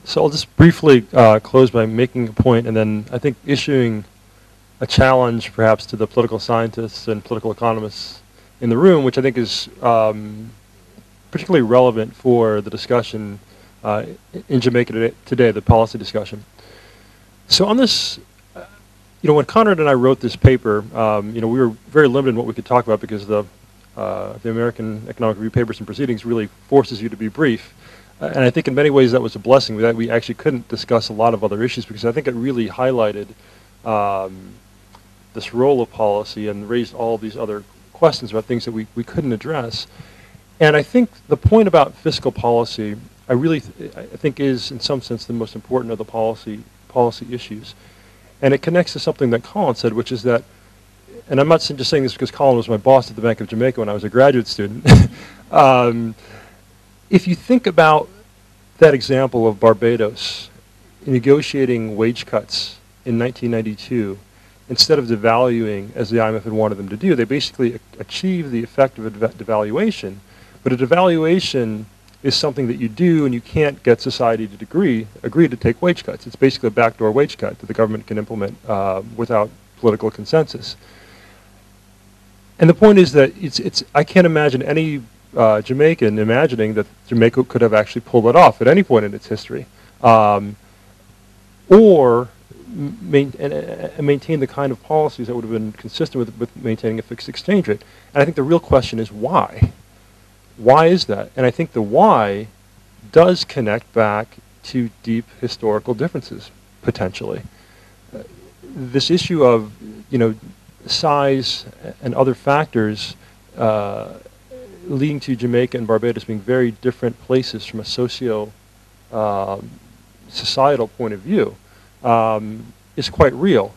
So I'll just briefly close by making a point and then I think issuing a challenge perhaps to the political scientists and political economists in the room, which I think is particularly relevant for the discussion in Jamaica today, the policy discussion. So on this, when Conrad and I wrote this paper, we were very limited in what we could talk about because the American Economic Review Papers and Proceedings really forces you to be brief. And I think in many ways that was a blessing, that we actually couldn't discuss a lot of other issues because I think it really highlighted this role of policy and raised all these other questions about things that we couldn't address. And I think the point about fiscal policy, I think is in some sense the most important of the policy issues. And it connects to something that Colin said, which is that, and I'm not just saying this because Colin was my boss at the Bank of Jamaica when I was a graduate student. If you think about that example of Barbados negotiating wage cuts in 1992, instead of devaluing as the IMF had wanted them to do, they basically achieved the effect of a devaluation. But a devaluation is something that you do and you can't get society to agree to take wage cuts. It's basically a backdoor wage cut that the government can implement without political consensus. And the point is that I can't imagine any Jamaican imagining that Jamaica could have actually pulled it off at any point in its history, or maintain the kind of policies that would have been consistent with maintaining a fixed exchange rate. And I think the real question is why? Why is that? And I think the why does connect back to deep historical differences, potentially. This issue of, size and other factors leading to Jamaica and Barbados being very different places from a societal point of view is quite real.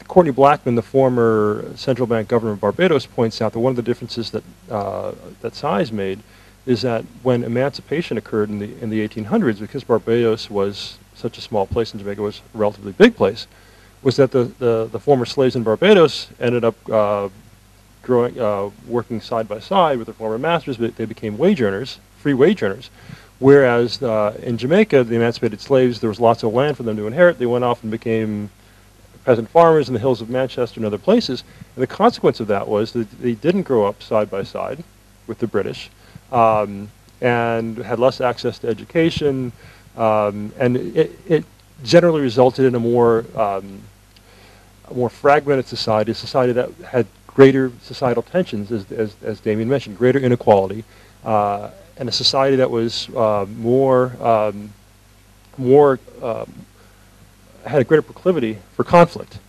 Courtney Blackman, the former central bank governor of Barbados, points out that one of the differences that size made is that when emancipation occurred in the 1800s, because Barbados was such a small place and Jamaica was a relatively big place, was that the former slaves in Barbados ended up working side by side with their former masters, but they became wage earners, free wage earners. Whereas in Jamaica, the emancipated slaves, there was lots of land for them to inherit. They went off and became peasant farmers in the hills of Manchester and other places. And the consequence of that was that they didn't grow up side by side with the British and had less access to education. And it generally resulted in a more fragmented society, a society that had greater societal tensions, as Damien mentioned, greater inequality, and a society that was had a greater proclivity for conflict.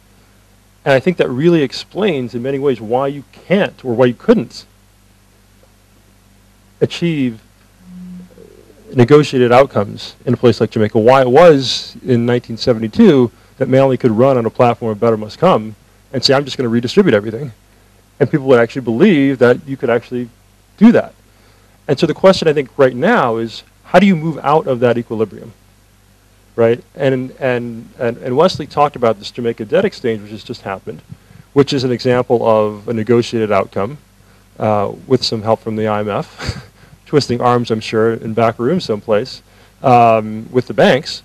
And I think that really explains in many ways why you can't or why you couldn't achieve negotiated outcomes in a place like Jamaica, why it was in 1972 that Manley could run on a platform of better must come and say, I'm just going to redistribute everything. And people would actually believe that you could actually do that. And so the question I think right now is, how do you move out of that equilibrium? Right? And Wesley talked about this Jamaica debt exchange, which has just happened, which is an example of a negotiated outcome with some help from the IMF, twisting arms, I'm sure, in back room someplace with the banks.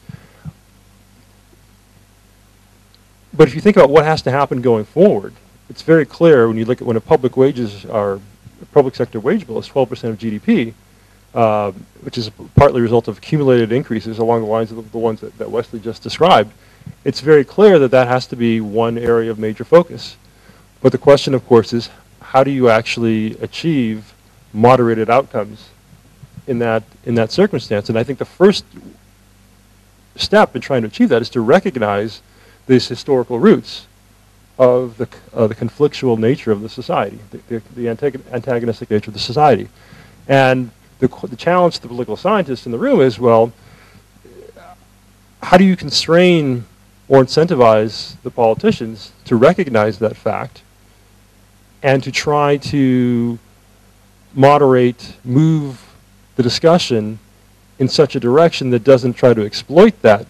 But if you think about what has to happen going forward, it's very clear when you look at when public sector wage bill is 12% of GDP, which is partly a result of accumulated increases along the lines of the ones that Wesley just described. It's very clear that that has to be one area of major focus. But the question, of course, is how do you actually achieve moderated outcomes in that circumstance? And I think the first step in trying to achieve that is to recognize these historical roots of the conflictual nature of the society, the antagonistic nature of the society. And the challenge to the political scientists in the room is, well, how do you constrain or incentivize the politicians to recognize that fact and to try to move the discussion in such a direction that doesn't try to exploit that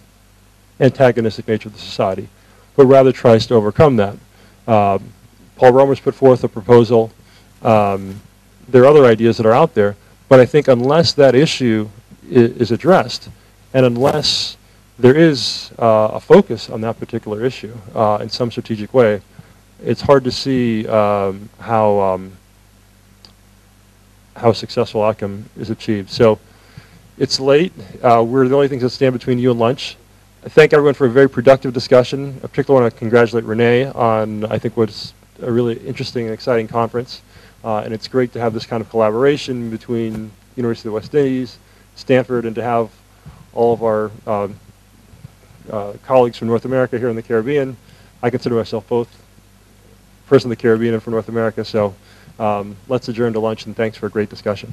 antagonistic nature of the society, but rather tries to overcome that. Paul Romer's put forth a proposal. There are other ideas that are out there, but I think unless that issue is addressed, And unless there is a focus on that particular issue in some strategic way, it's hard to see how a successful outcome is achieved. So it's late. We're the only things that stand between you and lunch. I thank everyone for a very productive discussion. I particularly want to congratulate Renee on, I think, what's a really interesting and exciting conference. And it's great to have this kind of collaboration between University of the West Indies, Stanford, and to have all of our colleagues from North America here in the Caribbean. I consider myself both a person of the Caribbean and from North America, so let's adjourn to lunch, and thanks for a great discussion.